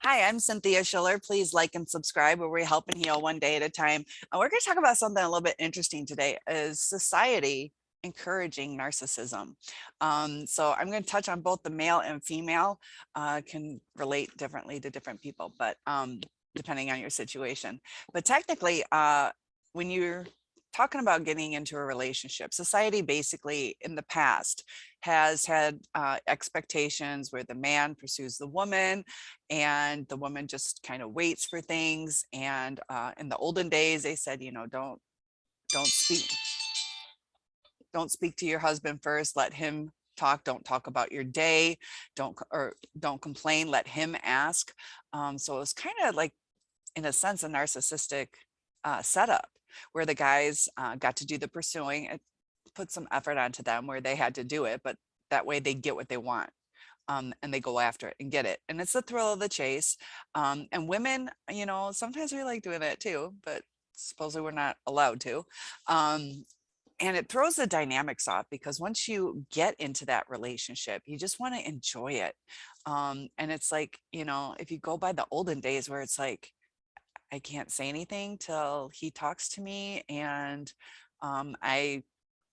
Hi, I'm Cynthia Schiller. Please like and subscribe where we help and heal one day at a time. We're going to talk about something a little bit interesting today is society encouraging narcissism. So I'm going to touch on both the male and female can relate differently to different people, but depending on your situation. But technically, when you're talking about getting into a relationship, society basically in the past has had expectations where the man pursues the woman and the woman just kind of waits for things. And in the olden days, they said, don't speak, don't speak to your husband first. Let him talk. Don't talk about your day. Don't complain. Let him ask. So it was kind of like, in a sense, a narcissistic setup where the guys got to do the pursuing. It put some effort onto them where they had to do it, but that way they get what they want. And they go after it and get it. And it's the thrill of the chase. And women, sometimes we like doing it too, but supposedly we're not allowed to. And it throws the dynamics off because once you get into that relationship, you just want to enjoy it. And it's like, if you go by the olden days where it's like, I can't say anything till he talks to me, and I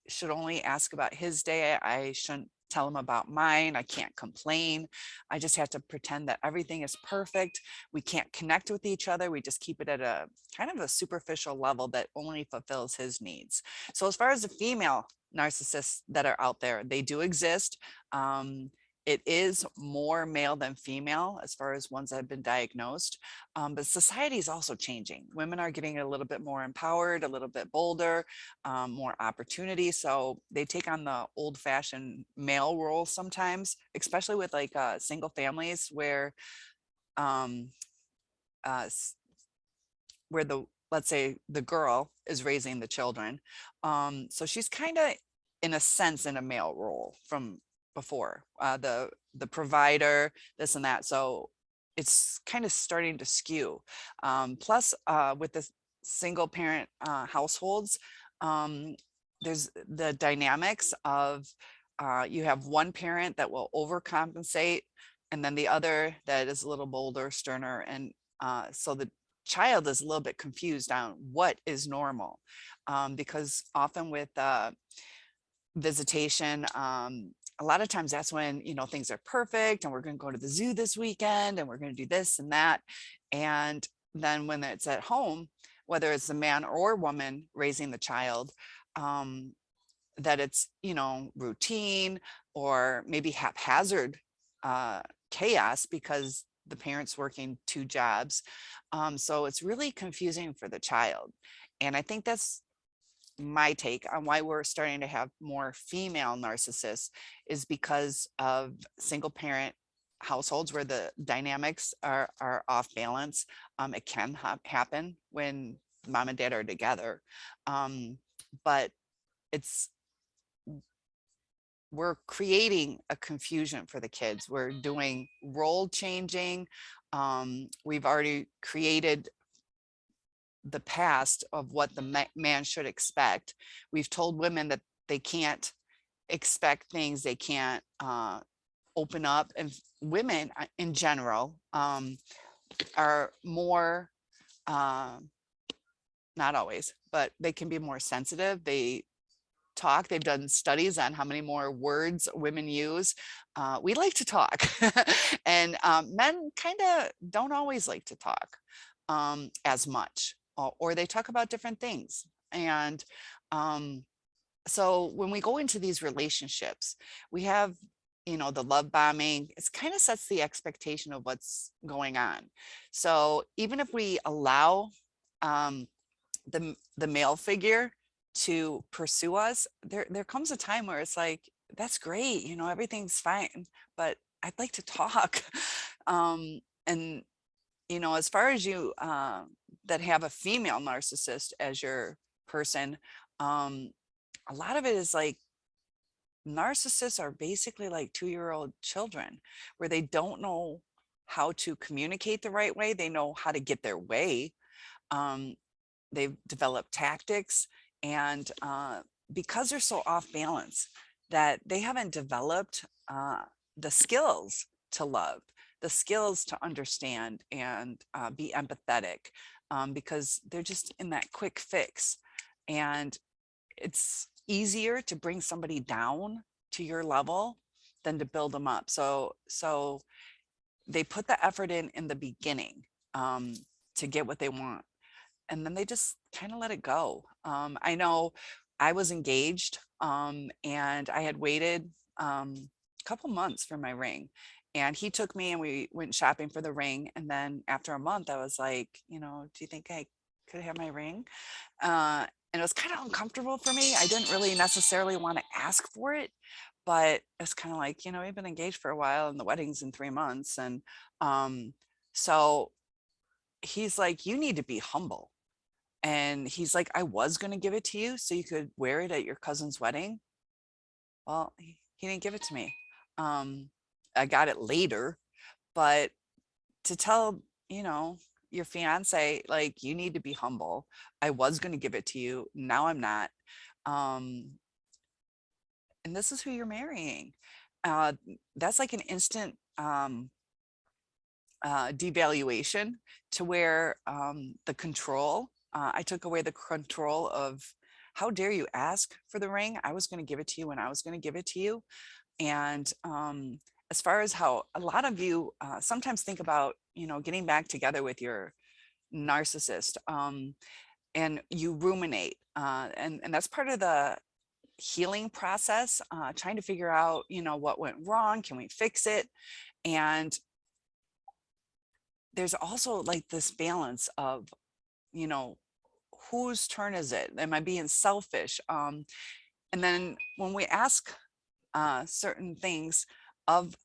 should only ask about his day. I shouldn't tell him about mine. I can't complain. I just have to pretend that everything is perfect. We can't connect with each other. We just keep it at a kind of a superficial level that only fulfills his needs. So as far as the female narcissists that are out there, they do exist. It is more male than female as far as ones that have been diagnosed. But society is also changing. Women are getting a little bit more empowered, a little bit bolder, more opportunity. So they take on the old fashioned male role sometimes, especially with like single families um, uh, where let's say the girl is raising the children. So she's kind of, in a sense, in a male role from before, the provider, this and that. So it's kind of starting to skew. Plus, with the single parent households, um, there's the dynamics of you have one parent that will overcompensate, and then the other that is a little bolder, sterner, and so the child is a little bit confused on what is normal, because often with visitation, a lot of times that's when things are perfect and we're going to go to the zoo this weekend and we're going to do this and that. And then when it's at home, whether it's the man or woman raising the child, that it's routine or maybe haphazard chaos because the parents working two jobs. So it's really confusing for the child. And I think that's my take on why we're starting to have more female narcissists, is because of single parent households where the dynamics are off balance. It can happen when mom and dad are together. But it's we're creating a confusion for the kids. We're doing role changing. We've already created the past of what the man should expect. We've told women that they can't expect things, they can't open up. And women in general are more, not always, but they can be more sensitive. They've done studies on how many more words women use. We like to talk and men kind of don't always like to talk as much, or they talk about different things. And so when we go into these relationships, we have the love bombing. It kind of sets the expectation of what's going on. So even if we allow the male figure to pursue us, there comes a time where it's like, that's great, everything's fine, but I'd like to talk. And as far as you that have a female narcissist as your person, a lot of it is like, narcissists are basically like 2-year-old children where they don't know how to communicate the right way. They know how to get their way. They've developed tactics, and because they're so off balance, that they haven't developed the skills to love. the skills to understand and be empathetic, because they're just in that quick fix. And it's easier to bring somebody down to your level than to build them up. So they put the effort in the beginning, um, to get what they want, and then they just kind of let it go. I know I was engaged, and I had waited a couple months for my ring. And he took me and we went shopping for the ring. And then after a month, I was like, do you think I could have my ring? And it was kind of uncomfortable for me. I didn't really necessarily want to ask for it, but it's kind of like, we've been engaged for a while and the wedding's in 3 months. And so he's like, you need to be humble. And he's like, I was going to give it to you so you could wear it at your cousin's wedding. Well, he didn't give it to me. I got it later, but to tell, your fiance, like, you need to be humble. I was going to give it to you. Now I'm not. Um, and this is who you're marrying. Uh, that's like an instant devaluation, to where the control, I took away the control of, how dare you ask for the ring? I was going to give it to you when I was going to give it to you. And as far as how a lot of you sometimes think about, getting back together with your narcissist, and you ruminate, and that's part of the healing process, trying to figure out, what went wrong, can we fix it? And there's also like this balance of, you know, whose turn is it? Am I being selfish? And then when we ask certain things of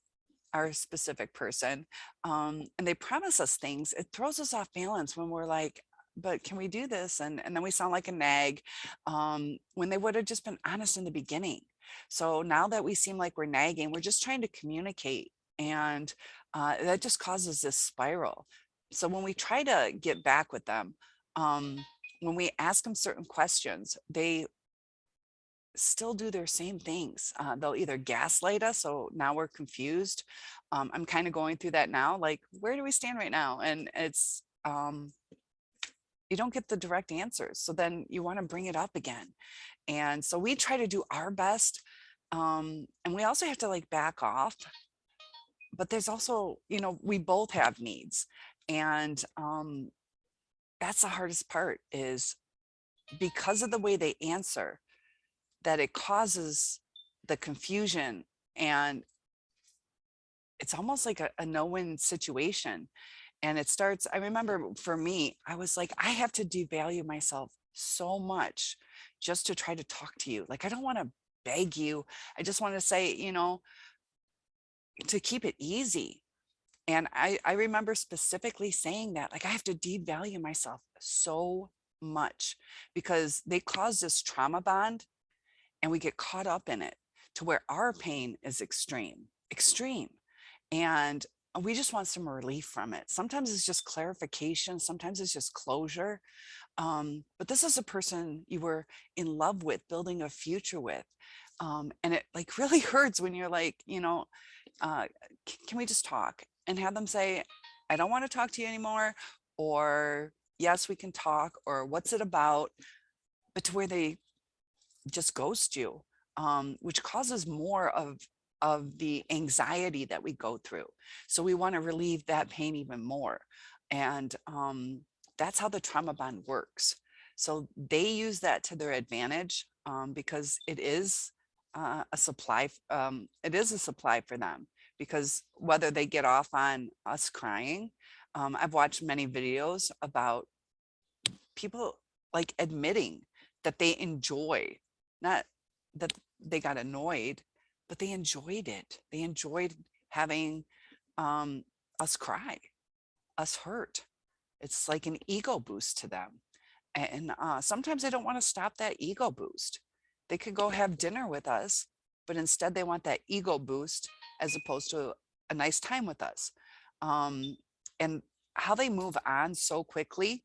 our specific person, and they promise us things, it throws us off balance when we're like, but can we do this? And then we sound like a nag, when they would have just been honest in the beginning. So now that we seem like we're nagging, we're just trying to communicate. And that just causes this spiral. So when we try to get back with them, when we ask them certain questions, they still do their same things. They'll either gaslight us, so now we're confused. I'm kind of going through that now, like, where do we stand right now? And it's, you don't get the direct answers. So then you want to bring it up again. And so we try to do our best. And we also have to like back off. But there's also, we both have needs. And that's the hardest part, is because of the way they answer, that it causes the confusion, and it's almost like a no-win situation. And it starts, I remember for me, I was like, I have to devalue myself so much just to try to talk to you. Like, I don't want to beg you. I just want to say, to keep it easy. And I remember specifically saying that, like, I have to devalue myself so much because they cause this trauma bond, and we get caught up in it to where our pain is extreme. And we just want some relief from it. Sometimes it's just clarification. Sometimes it's just closure. But this is a person you were in love with, building a future with. And it like really hurts when you're like, can we just talk? And have them say, I don't want to talk to you anymore. Or yes, we can talk. Or what's it about? But to where they just ghost you, which causes more of the anxiety that we go through. So we want to relieve that pain even more. And that's how the trauma bond works. So they use that to their advantage, because it is a supply. It is a supply for them, because whether they get off on us crying, I've watched many videos about people like admitting that they enjoy, not that they got annoyed, but they enjoyed it. They enjoyed having us cry, us hurt. It's like an ego boost to them. And sometimes they don't want to stop that ego boost. They could go have dinner with us, but instead they want that ego boost as opposed to a nice time with us. And how they move on so quickly,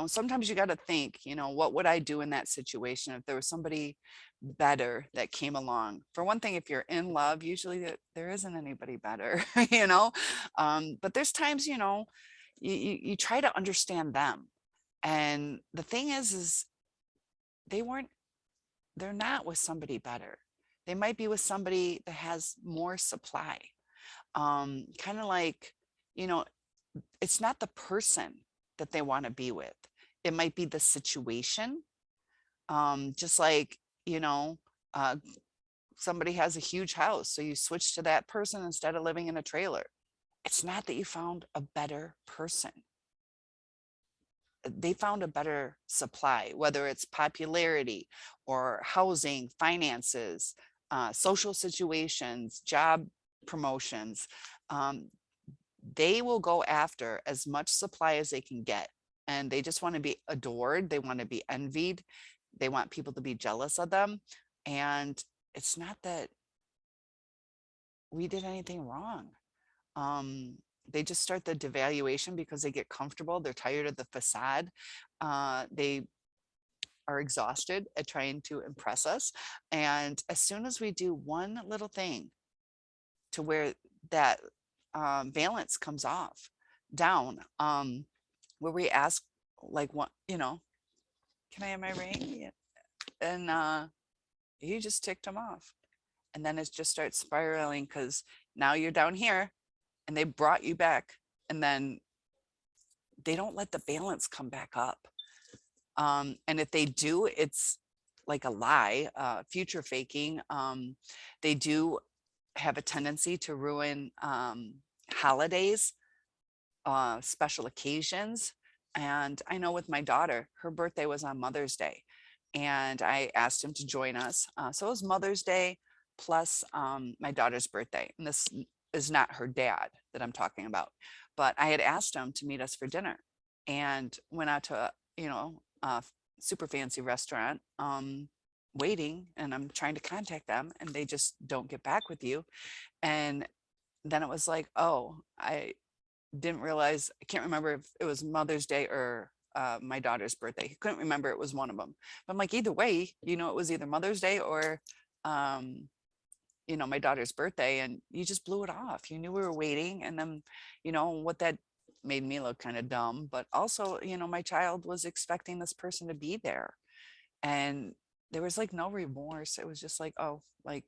sometimes you got to think, what would I do in that situation if there was somebody better that came along? For one thing, if you're in love, usually there isn't anybody better, but there's times, you try to understand them. And the thing is they weren't, they're not with somebody better. They might be with somebody that has more supply. Kind of like, you know, it's not the person that they want to be with. It might be the situation. Just like, uh, somebody has a huge house, so you switch to that person instead of living in a trailer. It's not that you found a better person. They found a better supply, whether it's popularity or housing, finances, social situations, job promotions. Um, they will go after as much supply as they can get. And they just want to be adored. They want to be envied. They want people to be jealous of them. And it's not that we did anything wrong. Um, they just start the devaluation because they get comfortable. They're tired of the facade. They are exhausted at trying to impress us. And as soon as we do one little thing to where that valence comes off down, where we ask, like, what, can I have my ring? Yeah. And you just ticked them off. And then it just starts spiraling because now you're down here and they brought you back. And then they don't let the balance come back up. And if they do, it's like a lie, future faking. They do have a tendency to ruin holidays, special occasions. And I know with my daughter, her birthday was on Mother's Day, and I asked him to join us. So it was Mother's Day plus my daughter's birthday. And this is not her dad that I'm talking about, but I had asked him to meet us for dinner and went out to, a super fancy restaurant, waiting, and I'm trying to contact them and they just don't get back with you. And then it was like, oh, I didn't realize, I can't remember if it was Mother's Day or my daughter's birthday. He couldn't remember, it was one of them. But I'm like, either way, it was either Mother's Day or, my daughter's birthday, and you just blew it off. You knew we were waiting. And then, what that made me look kind of dumb, but also, my child was expecting this person to be there. And there was like no remorse. It was just like, oh, like,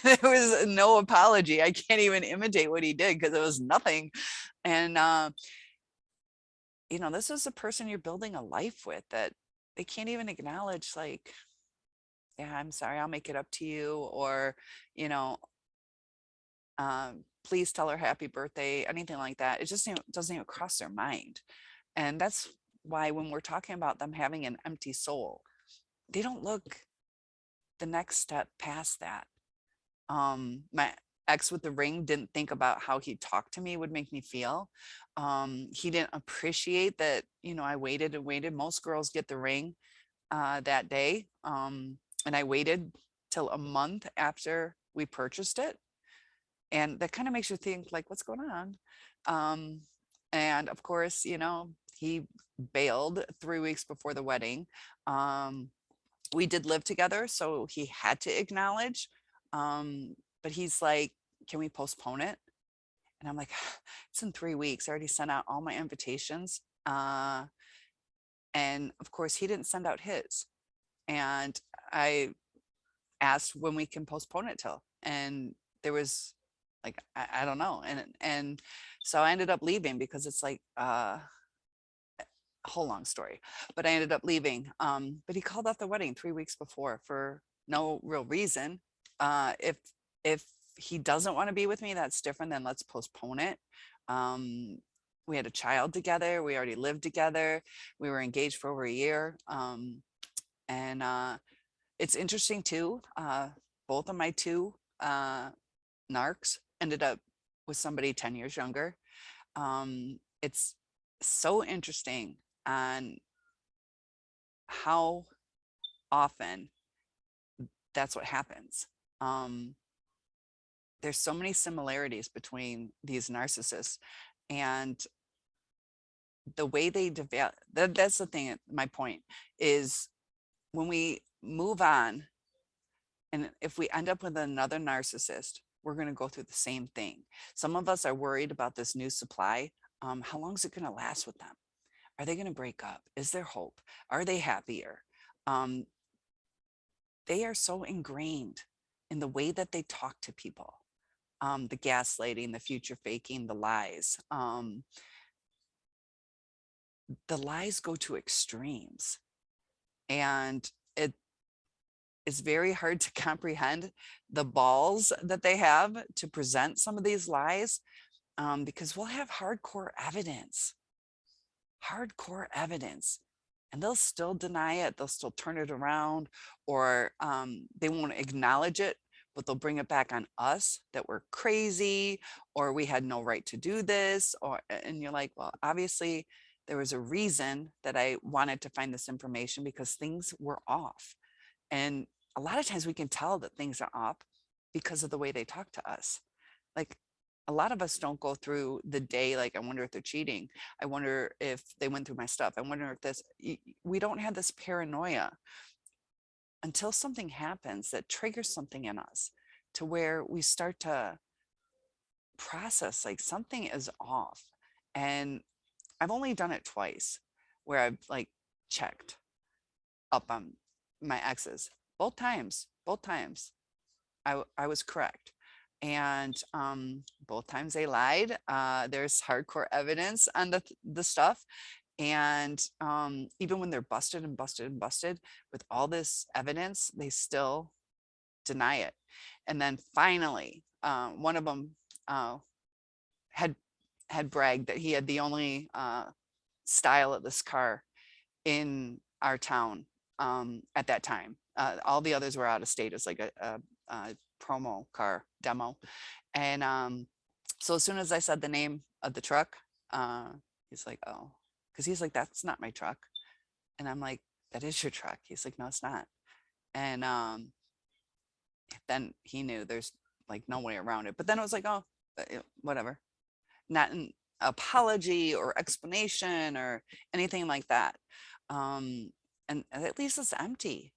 there was no apology. I can't even imitate what he did because it was nothing. And, this is a person you're building a life with that they can't even acknowledge, like, yeah, I'm sorry, I'll make it up to you. Or, you know, please tell her happy birthday, anything like that. It just doesn't even cross their mind. And that's why when we're talking about them having an empty soul, they don't look the next step past that. My ex with the ring didn't think about how he talked to me would make me feel. He didn't appreciate that, I waited and waited. Most girls get the ring that day. And I waited till a month after we purchased it. And that kind of makes you think, like, what's going on? And of course, he bailed 3 weeks before the wedding. We did live together, so he had to acknowledge. But he's like, can we postpone it? And I'm like, it's in 3 weeks. I already sent out all my invitations. And of course, he didn't send out his. And I asked when we can postpone it till. And there was like, I don't know. And so I ended up leaving because it's like, a whole long story, but I ended up leaving. But he called off the wedding 3 weeks before for no real reason. If he doesn't want to be with me, that's different. Then let's postpone it. We had a child together. We already lived together. We were engaged for over a year. And it's interesting too. Both of my two narcs ended up with somebody 10 years younger. It's so interesting on how often that's what happens. There's so many similarities between these narcissists, and the way they develop, that's the thing. My point is, when we move on, and if we end up with another narcissist, we're going to go through the same thing. Some of us are worried about this new supply. How long is it going to last with them? Are they going to break up? Is there hope? Are they happier? Um, they are so ingrained in the way that they talk to people, the gaslighting, the future faking, the lies. The lies go to extremes, and it is very hard to comprehend the balls that they have to present some of these lies, because we'll have hardcore evidence, and they'll still deny it. They'll still turn it around, or they won't acknowledge it, but they'll bring it back on us that we're crazy, or we had no right to do this. Or, and you're like, well, obviously there was a reason that I wanted to find this information, because things were off. And a lot of times we can tell that things are off because of the way they talk to us. Like, a lot of us don't go through the day like, I wonder if they're cheating. I wonder if they went through my stuff. I wonder if this, we don't have this paranoia until something happens that triggers something in us, to where we start to process like something is off. And I've only done it twice, where I've like checked up on my exes. Both times I was correct. And both times they lied. There's hardcore evidence on the stuff. And even when they're busted and busted and busted with all this evidence, they still deny it. And then finally, one of them had bragged that he had the only style of this car in our town at that time. All the others were out of state. It's like a promo car demo. And so as soon as I said the name of the truck, he's like, oh, because he's like, that's not my truck. And I'm like, that is your truck. He's like, no, it's not. And then he knew there's like no way around it. But then it was like, oh, whatever. Not an apology or explanation or anything like that. And at least it's empty.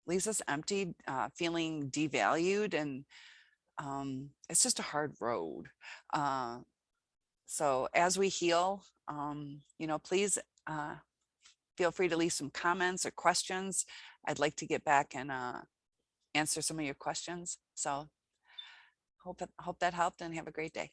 At least it's empty, feeling devalued, and it's just a hard road. So as we heal, please feel free to leave some comments or questions. I'd like to get back and answer some of your questions. So hope that helped, and have a great day.